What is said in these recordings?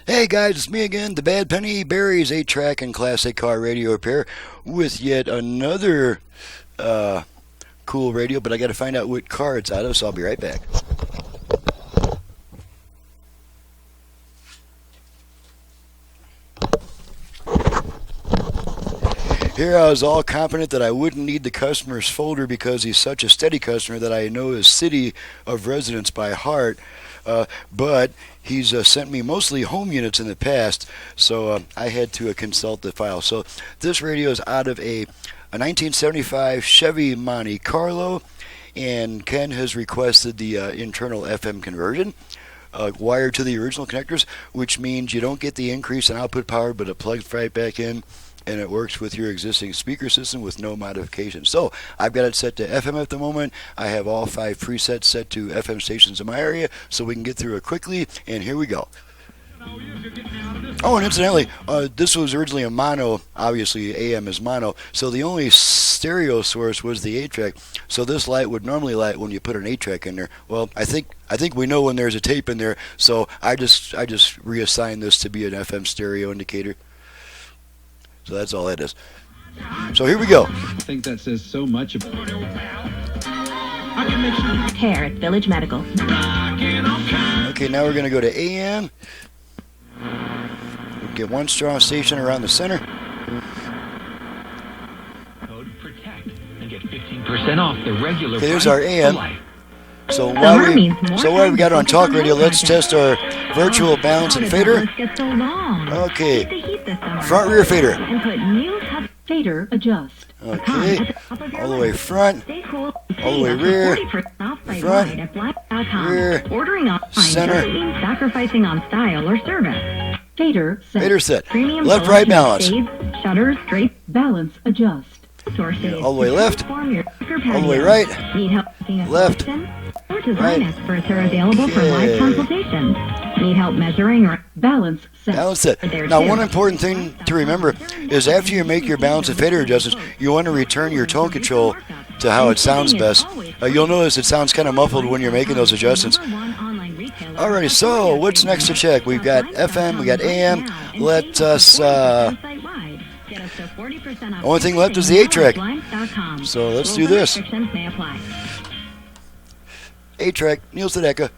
Hey guys, it's me again, the Bad Penny, Barry's 8-track and classic car radio repair with yet another cool radio, but I got to find out what car it's out of, so I'll be right back. Here I was all confident that I wouldn't need the customer's folder because he's such a steady customer that I know his city of residence by heart. But he's sent me mostly home units in the past, so I had to consult the file. So this radio is out of a 1975 Chevy Monte Carlo, and Ken has requested the internal FM conversion. Wired to the original connectors, which means you don't get the increase in output power, but it plugs right back in, and it works with your existing speaker system with no modifications. So I've got it set to FM at the moment. I have all 5 presets set to FM stations in my area, so we can get through it quickly, and here we go. Oh, and incidentally, this was originally a mono. Obviously, AM is mono, so the only stereo source was the 8-track. So this light would normally light when you put an 8-track in there. Well, I think we know when there's a tape in there, so I just reassigned this to be an FM stereo indicator. So that's all that is. So here we go. I think that says so much about Hair at Village Medical. Okay, now we're going to go to AM. We'll get one strong station around the center. Code Protect and get 15% off the regular. Okay, there's our AM. So while we got it on talk radio, let's test our virtual balance and fader. Okay, front rear fader. Fader adjust. Okay, all the way front, all the way rear, front, rear, center. Sacrificing on style or service. Fader set. Fader set. Left, right balance. Shutter straight balance adjust. All the way left, all the way right, left, right. Experts are available for live consultations. Need help measuring or balance set? Balance set. Now, one important thing to remember is after you make your balance and fader adjustments, you want to return your tone control to how it sounds best. You'll notice it sounds kind of muffled when you're making those adjustments. Alrighty, so what's next to check? We've got FM, we got AM. Let us. Only thing left is the 8-track. So let's do this. 8-track, Neil Sedeka.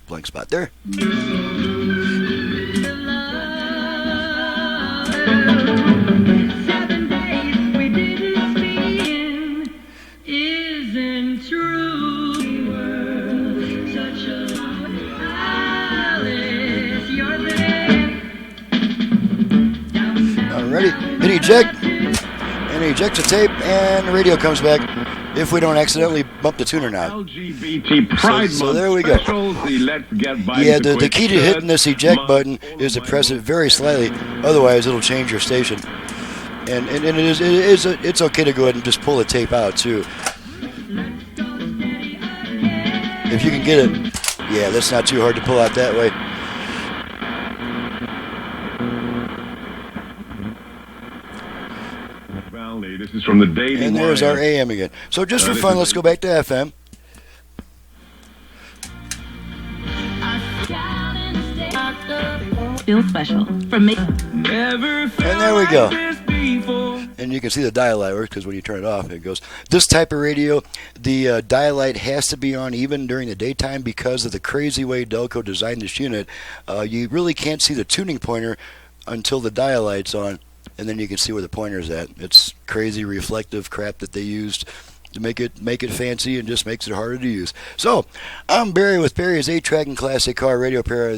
Blank spot there. Alrighty, hit eject, and eject the tape, and the radio comes back if we don't accidentally bump the tuner knob. So there we go. Yeah, the key to hitting this eject button is to press it very slightly, otherwise it'll change your station. And it's okay to go ahead and just pull the tape out too. If you can get it, yeah, that's not too hard to pull out that way. This is from the dating. And there's our AM again. So just for fun, let's go back to FM. Bill special from me. And there we go. And you can see the dial light works because when you turn it off, it goes. This type of radio, the dial light has to be on even during the daytime because of the crazy way Delco designed this unit. You really can't see the tuning pointer until the dial light's on, and then you can see where the pointer's at. It's crazy reflective crap that they used to make it fancy and just makes it harder to use. So, I'm Barry with Barry's 8-track and classic car radio pair. I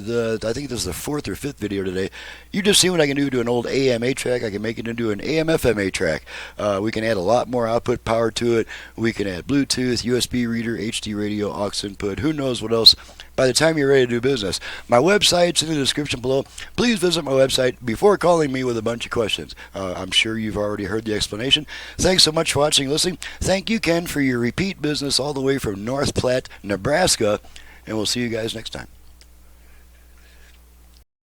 think this is the 4th or 5th video today. You just see what I can do to an old AM 8-track. I can make it into an AM FM 8-track. We can add a lot more output power to it. We can add Bluetooth, USB reader, HD radio, aux input, who knows what else. by the time you're ready to do business. My website's in the description below. Please visit my website before calling me with a bunch of questions. I'm sure you've already heard the explanation. Thanks so much for watching and listening. Thank you, Ken, for your repeat business all the way from North Platte, Nebraska, and we'll see you guys next time.